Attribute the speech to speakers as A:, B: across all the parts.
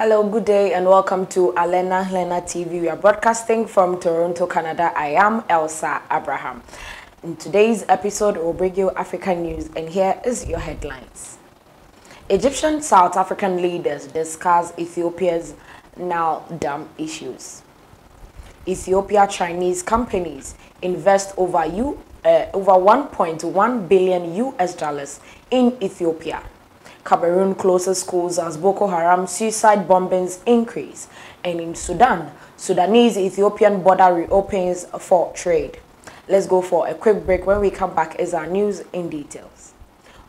A: Hello, good day and welcome to Alena TV. We are broadcasting from Toronto, Canada. I am Elsa Abraham. In today's episode, we'll bring you African news, and here is your headlines. Egyptian South African leaders discuss Ethiopia's Nile Dam issues. Ethiopia Chinese companies invest over 1.1 billion US dollars in Ethiopia. Cameroon closes schools as Boko Haram suicide bombings increase. And in Sudan, Sudanese-Ethiopian border reopens for trade. Let's go for a quick break. When we come back is our news in details.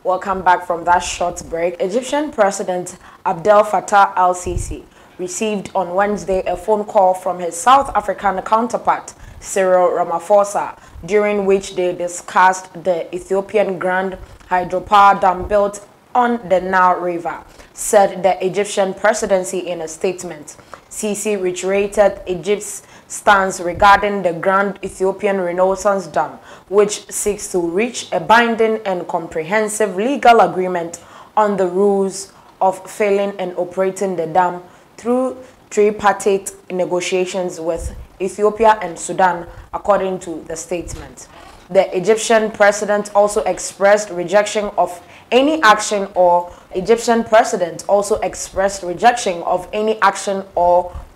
A: Welcome back from that short break. Egyptian President Abdel Fattah el-Sisi received on Wednesday a phone call from his South African counterpart, Cyril Ramaphosa, during which they discussed the Ethiopian Grand Hydropower Dam built on the Nile River, said the Egyptian presidency in a statement. Sisi reiterated Egypt's stance regarding the Grand Ethiopian Renaissance Dam, which seeks to reach a binding and comprehensive legal agreement on the rules of filling and operating the dam through tripartite negotiations with Ethiopia and Sudan, according to the statement. The Egyptian president also expressed rejection of any action or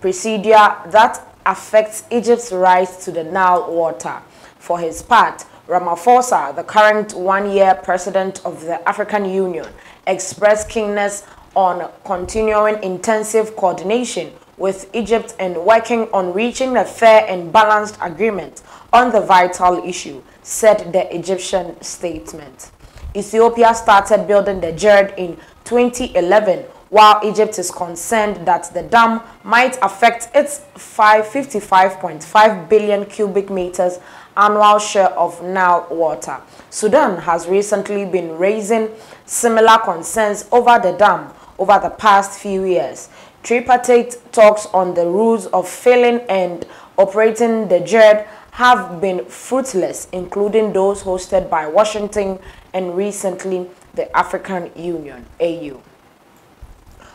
A: procedure that affects Egypt's rights to the Nile water. For his part, Ramaphosa, the current one-year president of the African Union, expressed keenness on continuing intensive coordination with Egypt and working on reaching a fair and balanced agreement on the vital issue, said the Egyptian statement. Ethiopia started building the GERD in 2011, while Egypt is concerned that the dam might affect its 55.5 billion cubic meters annual share of Nile water. Sudan has recently been raising similar concerns over the dam over the past few years. Tripartite talks on the rules of filling and operating the GERD have been fruitless, including those hosted by Washington and recently the African Union, AU.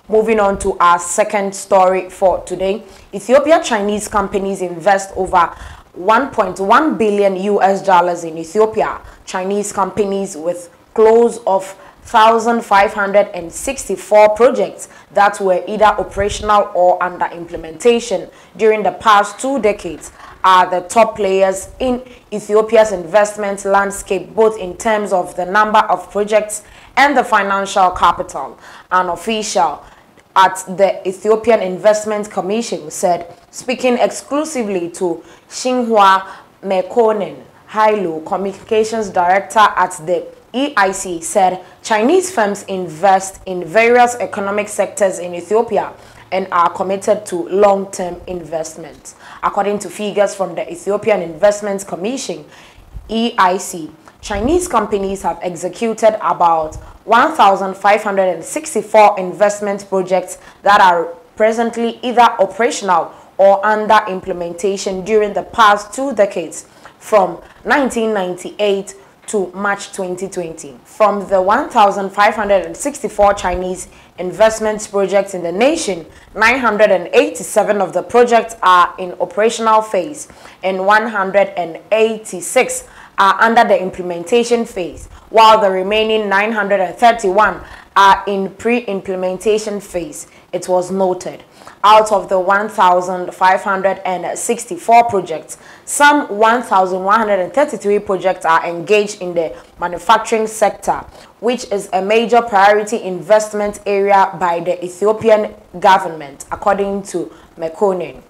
A: Moving on to our second story for today, Ethiopia Chinese companies invest over 1.1 billion US dollars in Ethiopia. Chinese companies with close of 1,564 projects that were either operational or under implementation during the past 2 decades are the top players in Ethiopia's investment landscape, both in terms of the number of projects and the financial capital. An official at the Ethiopian Investment Commission said, speaking exclusively to Xinhua Mekonnen Hailu, communications director at the EIC, said Chinese firms invest in various economic sectors in Ethiopia and are committed to long-term investments. According to figures from the Ethiopian Investment Commission, EIC, Chinese companies have executed about 1,564 investment projects that are presently either operational or under implementation during the past 2 decades, from 1998 to March 2020. From the 1,564 Chinese investment projects in the nation, 987 of the projects are in operational phase and 186 are under the implementation phase, while the remaining 931 are in pre-implementation phase, it was noted. Out of the 1,564 projects, some 1,133 projects are engaged in the manufacturing sector, which is a major priority investment area by the Ethiopian government, according to Mekonnen.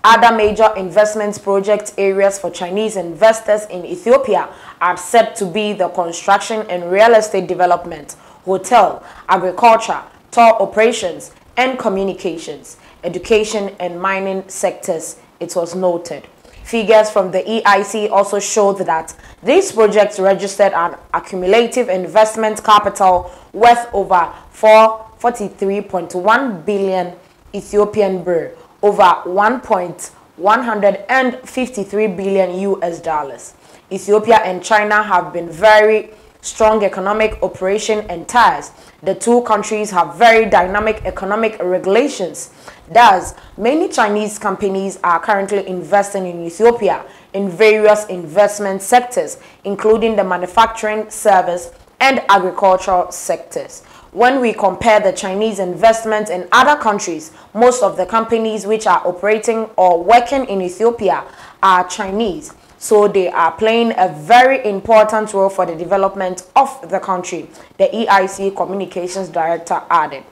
A: Other major investment project areas for Chinese investors in Ethiopia are said to be the construction and real estate development, hotel, agriculture, tour operations, and communications, education and mining sectors, it was noted. Figures from the EIC also showed that these projects registered an accumulative investment capital worth over 43.1 billion Ethiopian birr, over 1.153 billion US dollars. Ethiopia and China have been very strong economic operation and ties, The two countries have very dynamic economic regulations. Thus, many Chinese companies are currently investing in Ethiopia in various investment sectors, including the manufacturing, service, and agricultural sectors. When we compare the Chinese investment in other countries, most of the companies which are operating or working in Ethiopia are Chinese. So they are playing a very important role for the development of the country, the EIC Communications Director added.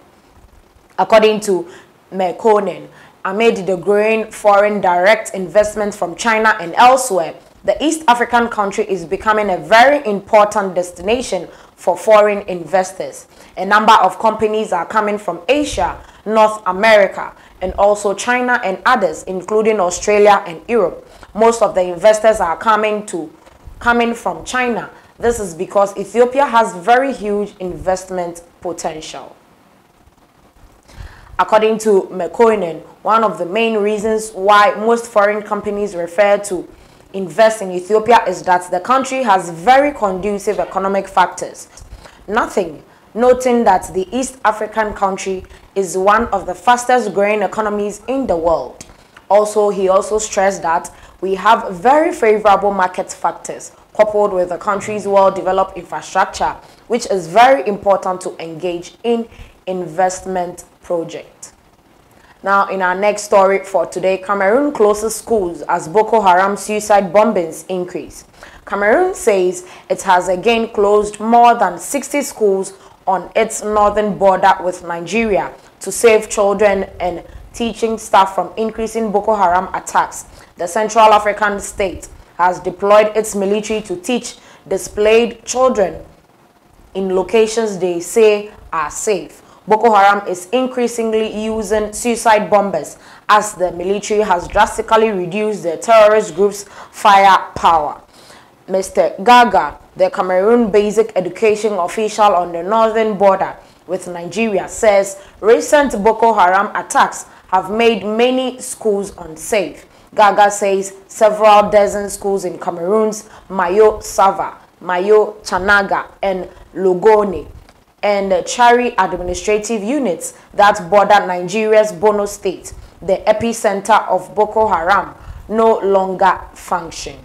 A: According to Mekonnen, amid the growing foreign direct investment from China and elsewhere, the East African country is becoming a very important destination for foreign investors. A number of companies are coming from Asia, North America, and also China and others, including Australia and Europe. Most of the investors are coming from China. This is because Ethiopia has very huge investment potential. According to Mekonnen, one of the main reasons why most foreign companies refer to invest in Ethiopia is that the country has very conducive economic factors. Noting that the East African country is one of the fastest growing economies in the world. He also stressed that we have very favorable market factors coupled with the country's well-developed infrastructure, which is very important to engage in investment project. Now, in our next story for today, Cameroon closes schools as Boko Haram suicide bombings increase. Cameroon says it has again closed more than 60 schools on its northern border with Nigeria to save children and teaching staff from increasing Boko Haram attacks. The Central African state has deployed its military to teach displaced children in locations they say are safe. Boko Haram is increasingly using suicide bombers as the military has drastically reduced the terrorist group's firepower. Mr. Gaga, the Cameroon basic education official on the northern border with Nigeria, says recent Boko Haram attacks have made many schools unsafe. Gaga says several dozen schools in Cameroon's Mayo Sava, Mayo Chanaga, and Logone and Chari administrative units that border Nigeria's Borno state, the epicenter of Boko Haram, no longer function.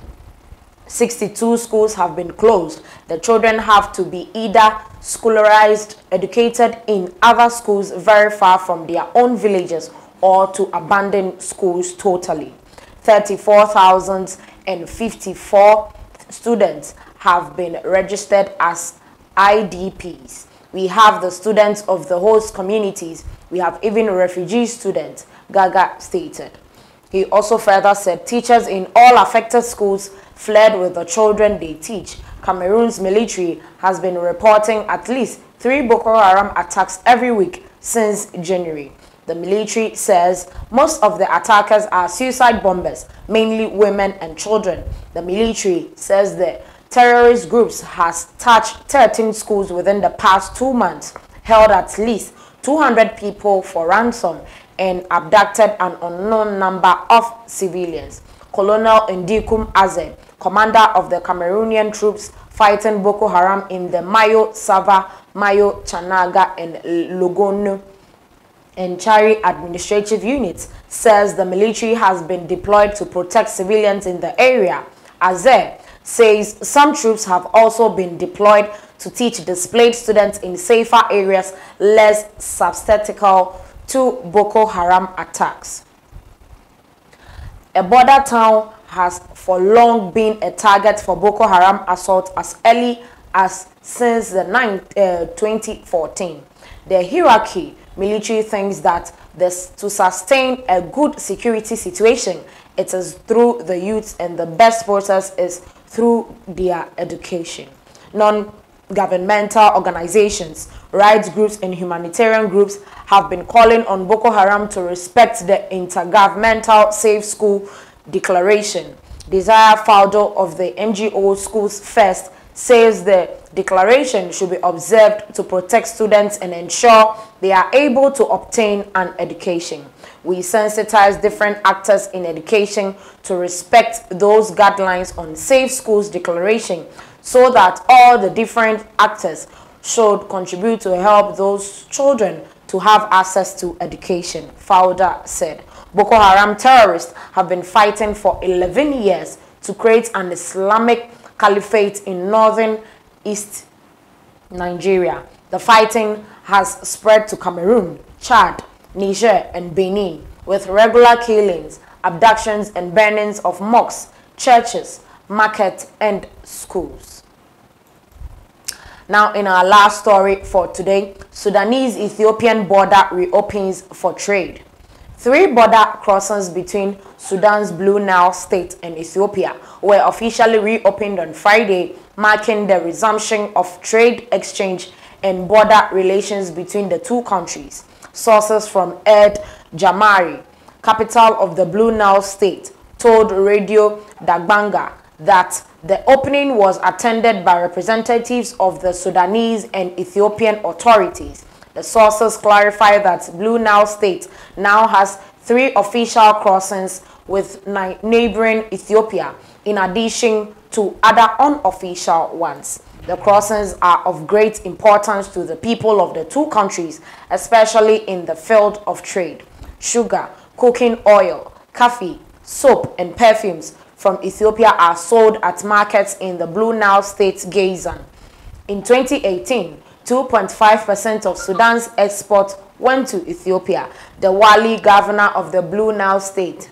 A: 62 schools have been closed. The children have to be either scholarized, educated in other schools very far from their own villages, or to abandon schools totally. 34,054 students have been registered as IDPs. We have the students of the host communities. We have even refugee students, Gaga stated. He also further said teachers in all affected schools fled with the children they teach. Cameroon's military has been reporting at least 3 Boko Haram attacks every week since January. The military says most of the attackers are suicide bombers, mainly women and children. The military says the terrorist groups has touched 13 schools within the past 2 months, held at least 200 people for ransom, and abducted an unknown number of civilians. Colonel Ndikum Aze, commander of the Cameroonian troops fighting Boko Haram in the Mayo Sava, Mayo Chanaga, and Logone and Chari administrative units, says the military has been deployed to protect civilians in the area. Aze says some troops have also been deployed to teach displaced students in safer areas less susceptible to Boko Haram attacks. A border town has for long been a target for Boko Haram assault as early as since the 2014. The hierarchy military thinks that to sustain a good security situation, it is through the youth, and the best process is through their education. Non-governmental organizations, rights groups, and humanitarian groups have been calling on Boko Haram to respect the Intergovernmental Safe School Declaration. Desire Faldo of the NGO Schools First says the declaration should be observed to protect students and ensure they are able to obtain an education. We sensitize different actors in education to respect those guidelines on Safe Schools Declaration so that all the different actors should contribute to help those children to have access to education, Fauda said. Boko Haram terrorists have been fighting for 11 years to create an Islamic caliphate in northern East Nigeria. The fighting has spread to Cameroon, Chad, Niger, and Benin, with regular killings, abductions, and burnings of mosques, churches, markets, and schools. Now, in our last story for today, Sudanese-Ethiopian border reopens for trade. 3 border crossings between Sudan's Blue Nile state and Ethiopia were officially reopened on Friday, marking the resumption of trade exchange and border relations between the two countries. Sources from Ed Jamari, capital of the Blue Nile state, told Radio Dagbanga that the opening was attended by representatives of the Sudanese and Ethiopian authorities. The sources clarify that Blue Nile state now has 3 official crossings with neighboring Ethiopia, in addition to other unofficial ones. The crossings are of great importance to the people of the two countries, especially in the field of trade. Sugar, cooking oil, coffee, soap, and perfumes from Ethiopia are sold at markets in the Blue Nile state, Gazan. In 2018, 2.5% of Sudan's exports went to Ethiopia. The Wali governor of the Blue Nile state,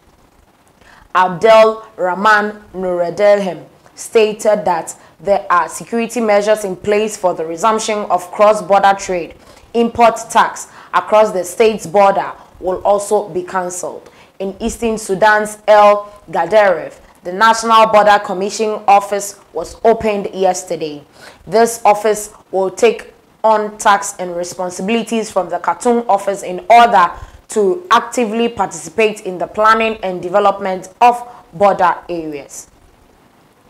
A: Abdel Rahman Nuredelhem, stated that there are security measures in place for the resumption of cross-border trade. Import tax across the state's border will also be cancelled. In eastern Sudan's El Gadaref, the National Border Commission office was opened yesterday. This office will take on tasks and responsibilities from the Khartoum office in order to actively participate in the planning and development of border areas.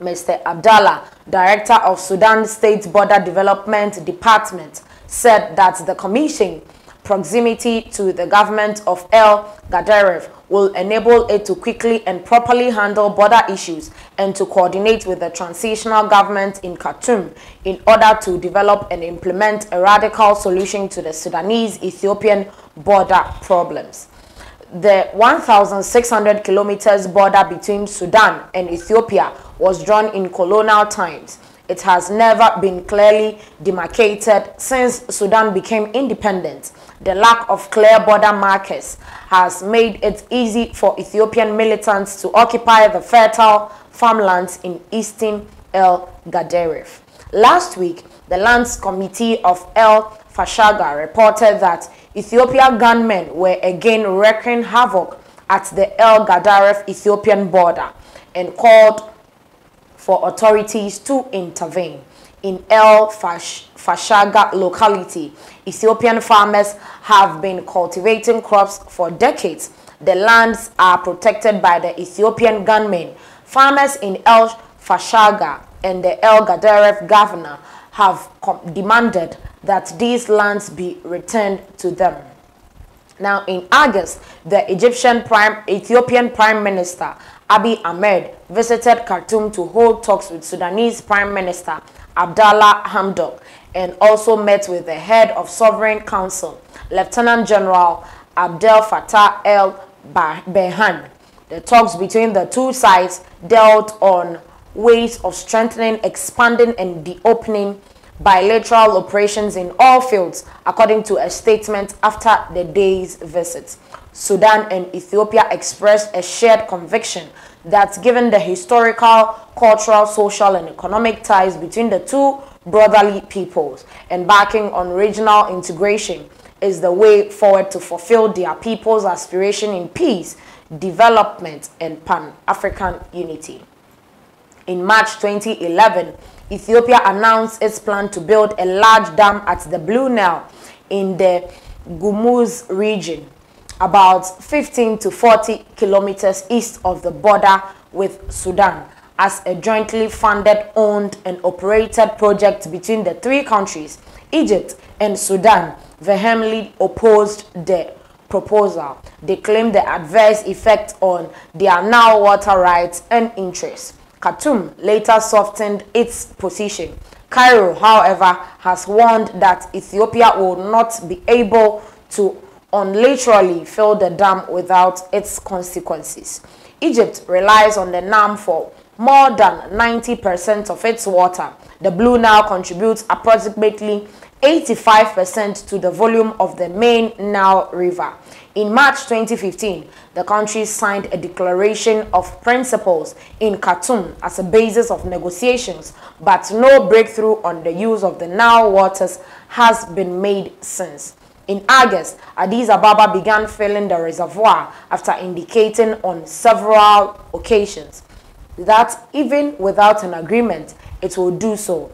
A: Mr. Abdallah, director of Sudan State Border Development Department, said that the commission proximity to the government of El Gadaref will enable it to quickly and properly handle border issues and to coordinate with the transitional government in Khartoum in order to develop and implement a radical solution to the Sudanese-Ethiopian border problems. The 1,600 kilometers border between Sudan and Ethiopia was drawn in colonial times. It has never been clearly demarcated since Sudan became independent. The lack of clear border markers has made it easy for Ethiopian militants to occupy the fertile farmlands in eastern El Gadaref. Last week, the Lands Committee of El Fashaga reported that Ethiopian gunmen were again wreaking havoc at the El Gadaref Ethiopian border and called for authorities to intervene. In El Fashaga locality, Ethiopian farmers have been cultivating crops for decades. The lands are protected by the Ethiopian gunmen. Farmers in El Fashaga and the El Gadaref governor have demanded that these lands be returned to them. Now, in August, the Ethiopian Prime Minister Abiy Ahmed visited Khartoum to hold talks with Sudanese Prime Minister Abdallah Hamdok and also met with the head of Sovereign Council, Lieutenant General Abdel Fattah el-Burhan. The talks between the two sides dealt on ways of strengthening, expanding, and deopening bilateral operations in all fields, according to a statement after the day's visit. Sudan and Ethiopia expressed a shared conviction that given the historical, cultural, social, and economic ties between the two brotherly peoples, embarking on regional integration is the way forward to fulfill their people's aspiration in peace, development, and Pan-African unity. In March 2011, Ethiopia announced its plan to build a large dam at the Blue Nile in the Gumuz region, about 15 to 40 kilometers east of the border with Sudan, as a jointly funded, owned, and operated project between the three countries. Egypt and Sudan vehemently opposed the proposal. They claimed the adverse effect on their now water rights and interests. Khartoum later softened its position, Cairo, however, has warned that Ethiopia will not be able to unilaterally fill the dam without its consequences. Egypt relies on the dam for more than 90% of its water. The Blue Nile contributes approximately 85% to the volume of the main Nile River. In March 2015, the country signed a declaration of principles in Khartoum as a basis of negotiations, but no breakthrough on the use of the Nile waters has been made since. In August, Addis Ababa began filling the reservoir after indicating on several occasions that even without an agreement, it will do so.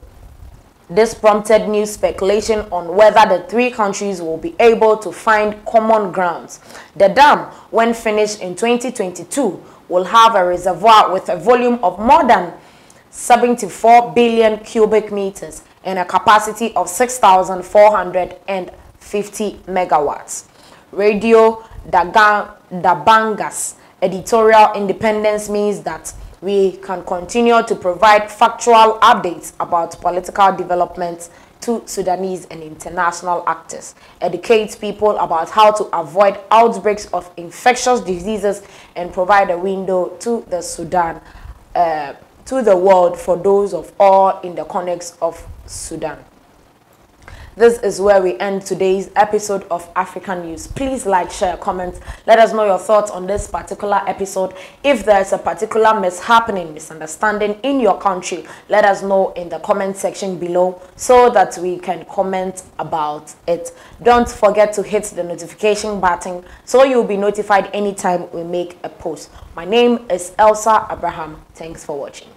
A: This prompted new speculation on whether the three countries will be able to find common grounds. The dam, when finished in 2022, will have a reservoir with a volume of more than 74 billion cubic meters and a capacity of 6,450 megawatts. Radio Dabanga's editorial independence means that we can continue to provide factual updates about political developments to Sudanese and international actors, educate people about how to avoid outbreaks of infectious diseases, and provide a window to the Sudan, to the world for those of all in the context of Sudan. This is where we end today's episode of African News. Please like, share, comment. Let us know your thoughts on this particular episode. If there's a particular mishappening, misunderstanding in your country, let us know in the comment section below so that we can comment about it. Don't forget to hit the notification button so you'll be notified anytime we make a post. My name is Elsa Abraham. Thanks for watching.